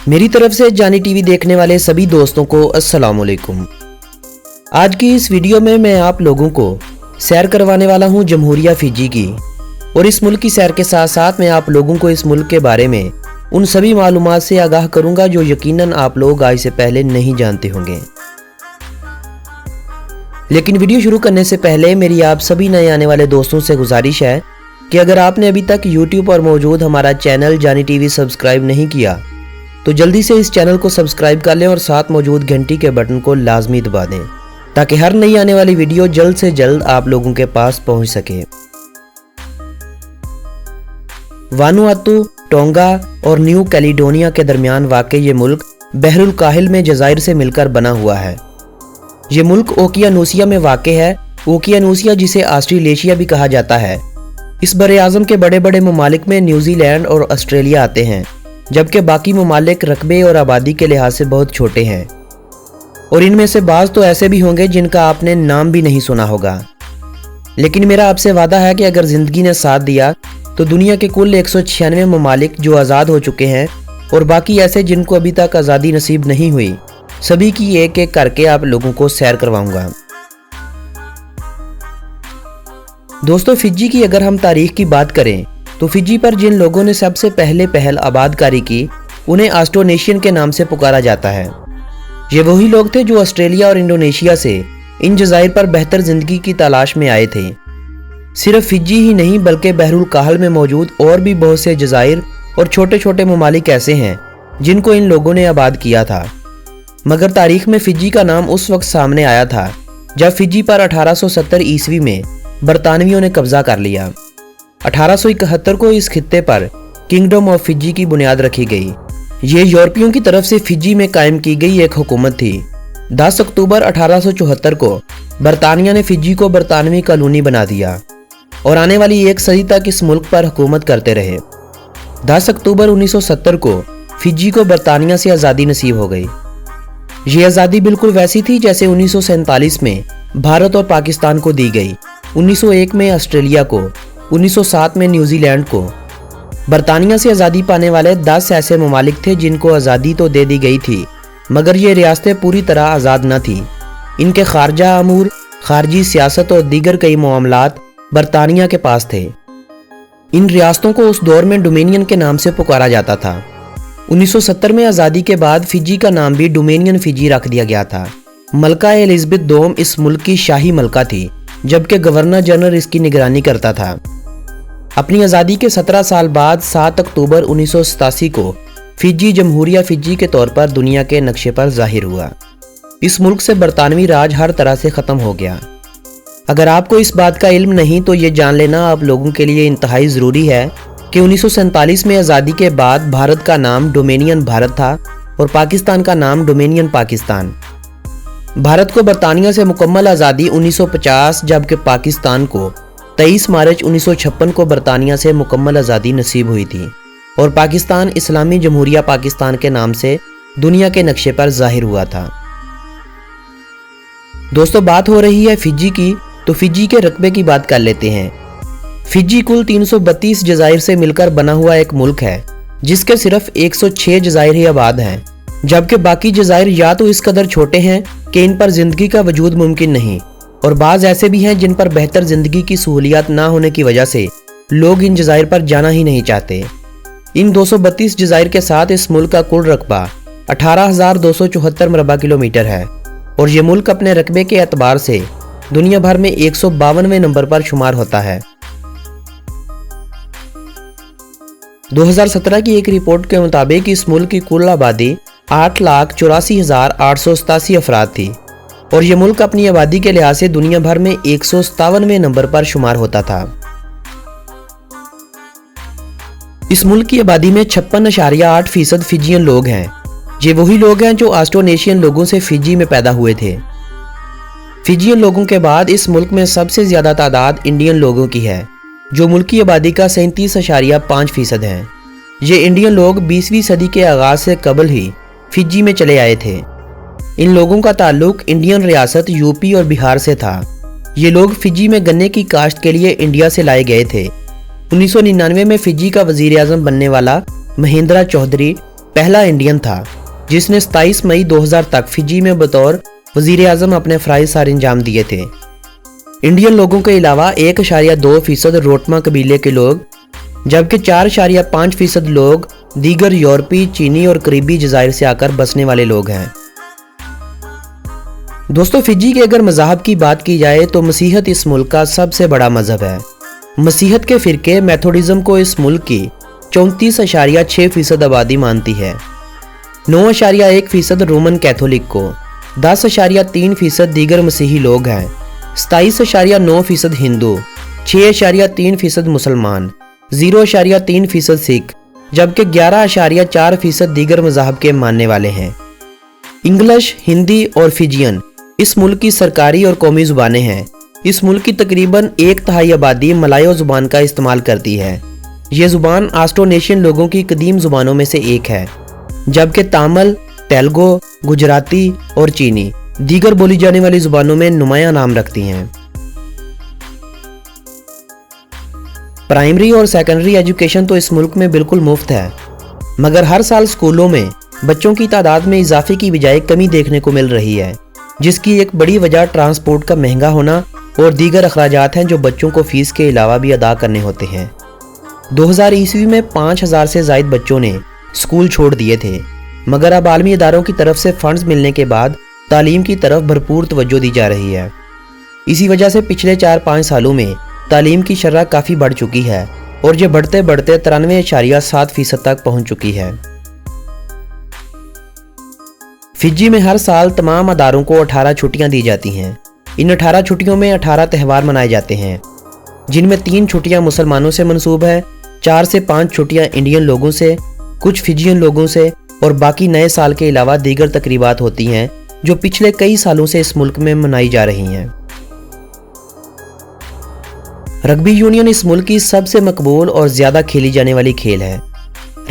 मेरी तरफ से जानी टीवी देखने वाले सभी दोस्तों को अस्सलाम वालेकुम। आज की इस वीडियो में मैं आप लोगों को सैर करवाने वाला हूं जमहूरिया फिजी की, और इस मुल्क की सैर के साथ साथ मैं आप लोगों को इस मुल्क के बारे में उन सभी मालूमात से आगाह करूंगा जो यकीनन आप लोग आज से पहले नहीं जानते होंगे। लेकिन वीडियो शुरू करने से पहले मेरी आप सभी नए आने वाले दोस्तों से गुजारिश है कि अगर आपने अभी तक YouTube पर मौजूद हमारा चैनल जानी टीवी सब्सक्राइब नहीं किया तो जल्दी से इस चैनल को सब्सक्राइब कर लें और साथ मौजूद घंटी के बटन को लाजमी दबा दें ताकि हर नई आने वाली वीडियो जल्द से जल्द आप लोगों के पास पहुंच सके। वानुआतू, टोंगा और न्यू कैलिडोनिया के दरमियान वाक़ ये मुल्क बहरुल काहिल में जज़ाइर से मिलकर बना हुआ है। ये मुल्क ओकियानूसिया में वाक़ है। ओकियानूसिया जिसे ऑस्ट्रेलेशिया भी कहा जाता है। इस बरे-आज़म के बड़े बड़े ममालिक में न्यूजीलैंड और ऑस्ट्रेलिया आते हैं, जबकि बाकी ममालिक रकबे और आबादी के लिहाज से बहुत छोटे हैं, और इनमें से बाज़ तो ऐसे भी होंगे जिनका आपने नाम भी नहीं सुना होगा। लेकिन मेरा आपसे वादा है कि अगर ज़िंदगी ने साथ दिया तो दुनिया के कुल 196 ममालिक जो आज़ाद हो चुके हैं और बाकी ऐसे जिनको अभी तक आज़ादी नसीब नहीं हुई, सभी की एक एक करके आप लोगों को सैर करवाऊंगा। दोस्तों, फिजी की अगर हम तारीख की बात करें तो फिजी पर जिन लोगों ने सबसे पहल आबादकारी की उन्हें ऑस्ट्रोनेशियन के नाम से पुकारा जाता है। ये वही लोग थे जो ऑस्ट्रेलिया और इंडोनेशिया से इन जज़ाइर पर बेहतर जिंदगी की तलाश में आए थे। सिर्फ फिजी ही नहीं बल्कि बहरुल काहिल में मौजूद और भी बहुत से जज़ाइर और छोटे छोटे ममालिक ऐसे हैं जिनको इन लोगों ने आबाद किया था। मगर तारीख में फिजी का नाम उस वक्त सामने आया था जब फिजी पर 1870 ईस्वी में बरतानवियों ने कब्जा कर लिया। 1871 को इस खित्ते पर किंगडम ऑफ फिजी की बुनियाद रखी गई। ये यूरोपियों की तरफ से फिजी में कायम की गई एक हुकूमत थी। 10 अक्टूबर 1874 को बरतानिया ने फिजी को बरतानवी कॉलोनी बना दिया और आने वाली एक सदी तक इस मुल्क पर हुकूमत करते रहे। 10 अक्टूबर 1970 को फिजी को बरतानिया से आज़ादी नसीब हो गई। ये आज़ादी बिल्कुल वैसी थी जैसे 1947 में भारत और पाकिस्तान को दी गई, 1901 में ऑस्ट्रेलिया को, 1907 में न्यूजीलैंड को। बरतानिया से आज़ादी पाने वाले 10 ऐसे ममालिक थे जिनको आज़ादी तो दे दी गई थी मगर ये रियासतें पूरी तरह आज़ाद न थीं। इनके खारजा अमूर, खारजी सियासत और दीगर कई मामलात बरतानिया के पास थे। इन रियासतों को उस दौर में डोमिनियन के नाम से पुकारा जाता था। 1970 में आज़ादी के बाद फिजी का नाम भी डोमिनियन फिजी रख दिया गया था। मलका एलिज़ाबेथ दोम इस मुल्क की शाही मलका थी, जबकि गवर्नर जनरल इसकी निगरानी करता था। अपनी आज़ादी के 17 साल बाद 7 अक्टूबर 1987 को फिजी जमहूरिया फिजी के तौर पर दुनिया के नक्शे पर जाहिर हुआ। इस मुल्क से बरतानवी राज हर तरह से ख़त्म हो गया। अगर आपको इस बात का इल्म नहीं तो ये जान लेना आप लोगों के लिए इंतहाई ज़रूरी है कि 1947 में आज़ादी के बाद भारत का नाम डोमिनियन भारत था और पाकिस्तान का नाम डोमिनियन पाकिस्तान। भारत को बरतानिया से मुकम्मल आज़ादी 1950 जबकि पाकिस्तान को 23 मार्च 1956 को बरतानिया से मुकम्मल आज़ादी नसीब हुई थी और पाकिस्तान इस्लामी जमहूरिया पाकिस्तान के नाम से दुनिया के नक्शे पर जाहिर हुआ था। दोस्तों, बात हो रही है फिजी की तो फिजी के रकबे की बात कर लेते हैं। फिजी कुल 332 जज़ाइर से मिलकर बना हुआ एक मुल्क है जिसके सिर्फ 106 जज़ाइर ही आबाद हैं, जबकि बाकी जज़ाइर या तो इस कदर छोटे हैं कि इन पर ज़िंदगी का वजूद मुमकिन नहीं, और बाज़ ऐसे भी हैं जिन पर बेहतर ज़िंदगी की सहूलियात ना होने की वजह से लोग इन जज़ाइर पर जाना ही नहीं चाहते। इन 232 जज़ाइर के साथ इस मुल्क का कुल रकबा 18,274 मरबा किलोमीटर है और ये मुल्क अपने रकबे के एतबार से दुनिया भर में 152वें नंबर पर शुमार होता है। 2017 की एक रिपोर्ट के मुताबिक इस मुल्क की कुल आबादी 8,84,887 अफराद थी और ये मुल्क अपनी आबादी के लिहाज से दुनिया भर में 157वें नंबर पर शुमार होता था। इस मुल्क की आबादी में 56.8% फिजियन लोग हैं। ये वही लोग हैं जो ऑस्ट्रोनेशियन लोगों से फिजी में पैदा हुए थे। फिजियन लोगों के बाद इस मुल्क में सबसे ज़्यादा तादाद इंडियन लोगों की है जो मुल्क की आबादी का 37.5% हैं। ये इंडियन लोग 20वीं सदी के आगाज़ से कबल ही फिजी में चले आए थे। इन लोगों का ताल्लुक इंडियन रियासत यूपी और बिहार से था। ये लोग फिजी में गन्ने की काश्त के लिए इंडिया से लाए गए थे। 1999 में फिजी का वज़ीर आज़म बनने वाला महेंद्रा चौधरी पहला इंडियन था जिसने 27 मई 2000 तक फिजी में बतौर वजीर आजम अपने फ़राइज़ सर अंजाम दिए थे। इंडियन लोगों के अलावा 1.2% रोटमा कबीले के लोग, जबकि 4.5% लोग दीगर यूरोपी, चीनी और करीबी जज़ायर से आकर बसने वाले लोग हैं। दोस्तों, फिजी के अगर मज़हब की बात की जाए तो मसीहत इस मुल्क का सबसे बड़ा मज़हब है। मसीहत के फ़िरके मेथोडिज़म को इस मुल्क की 34.6% आबादी मानती है। 9.1% रोमन कैथोलिक को, 10.3% दीगर मसीही लोग हैं, 27.9% हिंदू, 6.3% मुसलमान, 0.3% सिख, जबकि 11.4% दीगर मज़हब के मानने वाले हैं। इंग्लिश, हिंदी और फिजियन इस मुल्क की सरकारी और कौमी ज़ुबानें हैं। इस मुल्क की तकरीबन 1/3 आबादी मलायो ज़ुबान का इस्तेमाल करती है। ये ज़ुबान ऑस्ट्रोनेशियन लोगों की कदीम ज़ुबानों में से एक है, जबकि तमिल, तेलुगु, गुजराती और चीनी दीगर बोली जाने वाली ज़ुबानों में नुमायां नाम रखती हैं। प्राइमरी और सेकेंडरी एजुकेशन तो इस मुल्क में बिल्कुल मुफ्त है, मगर हर साल स्कूलों में बच्चों की तादाद में इजाफे की बजाय कमी देखने को मिल रही है, जिसकी एक बड़ी वजह ट्रांसपोर्ट का महंगा होना और दीगर अखराजात हैं जो बच्चों को फीस के अलावा भी अदा करने होते हैं। 2000 ईस्वी में 5000 से ज़ायद बच्चों ने स्कूल छोड़ दिए थे, मगर अब आलमी इदारों की तरफ से फंड्स मिलने के बाद तालीम की तरफ भरपूर तवज्जो दी जा रही है। इसी वजह से पिछले 4-5 सालों में तालीम की शरह काफ़ी बढ़ चुकी है और ये बढ़ते बढ़ते 93.7% तक पहुँच चुकी है। फिजी में हर साल तमाम अदारों को 18 छुट्टियां दी जाती हैं। इन 18 छुट्टियों में 18 त्यौहार मनाए जाते हैं, जिनमें 3 छुट्टियां मुसलमानों से मंसूब है, 4 से 5 छुट्टियां इंडियन लोगों से, कुछ फिजियन लोगों से और बाकी नए साल के अलावा दीगर तकरीबात होती हैं जो पिछले कई सालों से इस मुल्क में मनाई जा रही हैं। रग्बी यूनियन इस मुल्क की सबसे मकबूल और ज़्यादा खेली जाने वाली खेल है।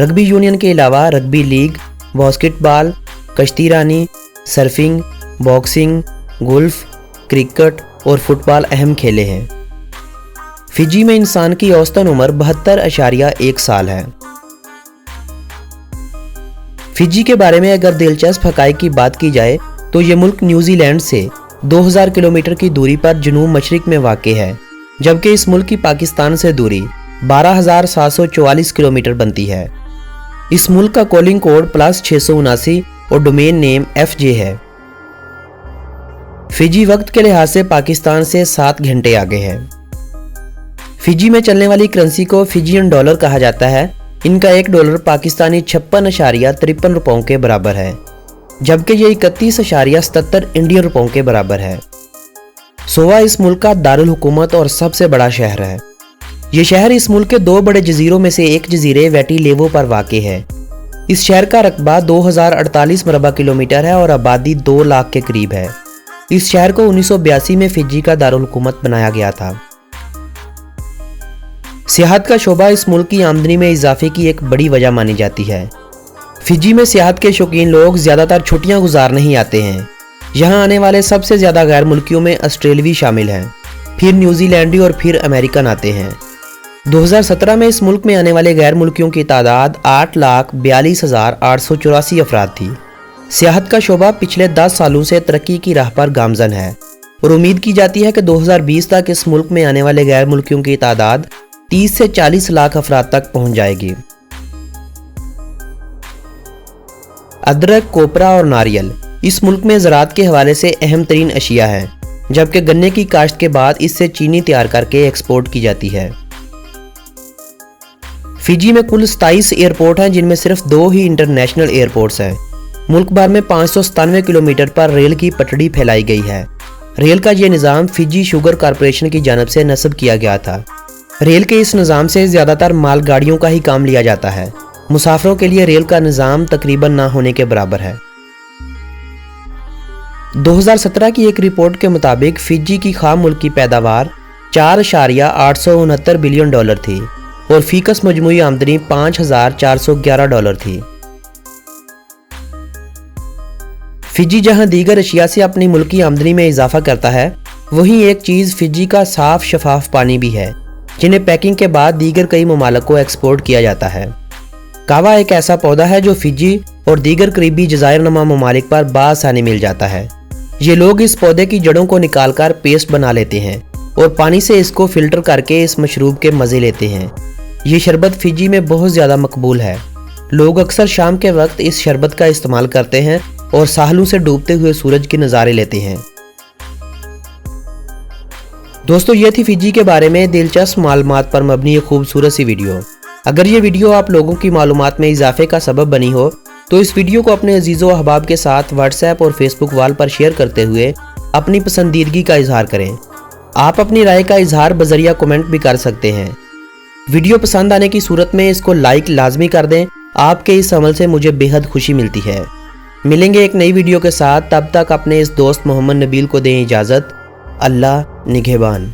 रग्बी यूनियन के अलावा रग्बी लीग, बास्केटबॉल, कश्ती रानी, सर्फिंग, बॉक्सिंग, गोल्फ, क्रिकेट और फुटबॉल अहम खेले हैं। फिजी में इंसान की औसतन उम्र 72.1 साल है। फिजी के बारे में अगर दिलचस्प हक़ाइक़ की बात की जाए तो ये मुल्क न्यूजीलैंड से 2000 किलोमीटर की दूरी पर जनूब मशरिक में वाक़ है, जबकि इस मुल्क की पाकिस्तान से दूरी 12,744 किलोमीटर बनती है। इस मुल्क का कॉलिंग कोड +679 और डोमेन नेम FJ है। फिजी वक्त के लिहाज से पाकिस्तान से 7 घंटे आगे है। फिजी में चलने वाली करेंसी को फिजियन डॉलर कहा जाता है। इनका $1 पाकिस्तानी 56.53 रुपयों के बराबर है, जबकि ये 31.77 इंडियन रुपयों के बराबर है। सोवा इस मुल्क का दारुल हुकूमत और सबसे बड़ा शहर है। ये शहर इस मुल्क के 2 बड़े जजीरों में से एक जजीरे वेटिलेवो पर वाक़े है। इस शहर का रकबा 2048 मरबा किलोमीटर है और आबादी 2 लाख के करीब है। इस शहर को 1982 में फिजी का दारुल हुकूमत बनाया गया था। सियाहत का शोबा इस मुल्क की आमदनी में इजाफे की एक बड़ी वजह मानी जाती है। फिजी में सियाहत के शौकीन लोग ज़्यादातर छुट्टियां गुजारने ही आते हैं। यहाँ आने वाले सबसे ज़्यादा गैर मुल्कियों में ऑस्ट्रेलवी शामिल हैं, फिर न्यूजीलैंडी और फिर अमेरिकन आते हैं। 2017 में इस मुल्क में आने वाले गैर मुल्कियों की तादाद 8,42,884 अफराद थी। सियाहत का शोबा पिछले 10 सालों से तरक्की की राह पर गामजन है और उम्मीद की जाती है कि 2020 तक इस मुल्क में आने वाले गैर मुल्कियों की तादाद 30 से 40 लाख अफराद तक पहुंच जाएगी। अदरक, कोपरा और नारियल इस मुल्क में ज़राअत के हवाले से अहम तरीन अशिया है, जबकि गन्ने की काश्त के बाद इससे चीनी तैयार करके एक्सपोर्ट की जाती है। फिजी में कुल 27 एयरपोर्ट हैं, जिनमें सिर्फ 2 ही इंटरनेशनल एयरपोर्ट्स हैं। मुल्क भर में 597 किलोमीटर पर रेल की पटड़ी फैलाई गई है। रेल का ये निज़ाम फिजी शुगर कॉरपोरेशन की जानिब से नस्ब किया गया था। रेल के इस निज़ाम से ज़्यादातर मालगाड़ियों का ही काम लिया जाता है। मुसाफिरों के लिए रेल का निज़ाम तकरीबन ना होने के बराबर है। 2017 की एक रिपोर्ट के मुताबिक फिजी की खाम मुल्क की पैदावार $4.869 बिलियन थी और फीकस मजमूई आमदनी $5,411 थी। फिजी जहां दीगर अशिया से अपनी मुल्की आमदनी में इजाफा करता है, वहीं एक चीज़ फिजी का साफ शफाफ पानी भी है, जिन्हें पैकिंग के बाद दीगर कई ममालिक को एक्सपोर्ट किया जाता है। कावा एक ऐसा पौधा है जो फिजी और दीगर करीबी जज़ायरनुमा ममालिक पर बआसानी मिल जाता है। ये लोग इस पौधे की जड़ों को निकालकर पेस्ट बना लेते हैं और पानी से इसको फिल्टर करके इस मशरूब के मज़े लेते हैं। ये शरबत फिजी में बहुत ज़्यादा मकबूल है। लोग अक्सर शाम के वक्त इस शरबत का इस्तेमाल करते हैं और साहलों से डूबते हुए सूरज के नज़ारे लेते हैं। दोस्तों, ये थी फिजी के बारे में दिलचस्प मालूमात पर मबनी एक खूबसूरत सी वीडियो। अगर ये वीडियो आप लोगों की मालूमात में इजाफे का सबब बनी हो तो इस वीडियो को अपने अजीज़ों अहबाब के साथ व्हाट्सएप और फेसबुक वाल पर शेयर करते हुए अपनी पसंदीदगी का इजहार करें। आप अपनी राय का इजहार बजरिया कमेंट भी कर सकते हैं। वीडियो पसंद आने की सूरत में इसको लाइक लाजमी कर दें। आपके इस अमल से मुझे बेहद खुशी मिलती है। मिलेंगे एक नई वीडियो के साथ, तब तक अपने इस दोस्त मोहम्मद नबील को दें इजाज़त। अल्लाह निगहबान।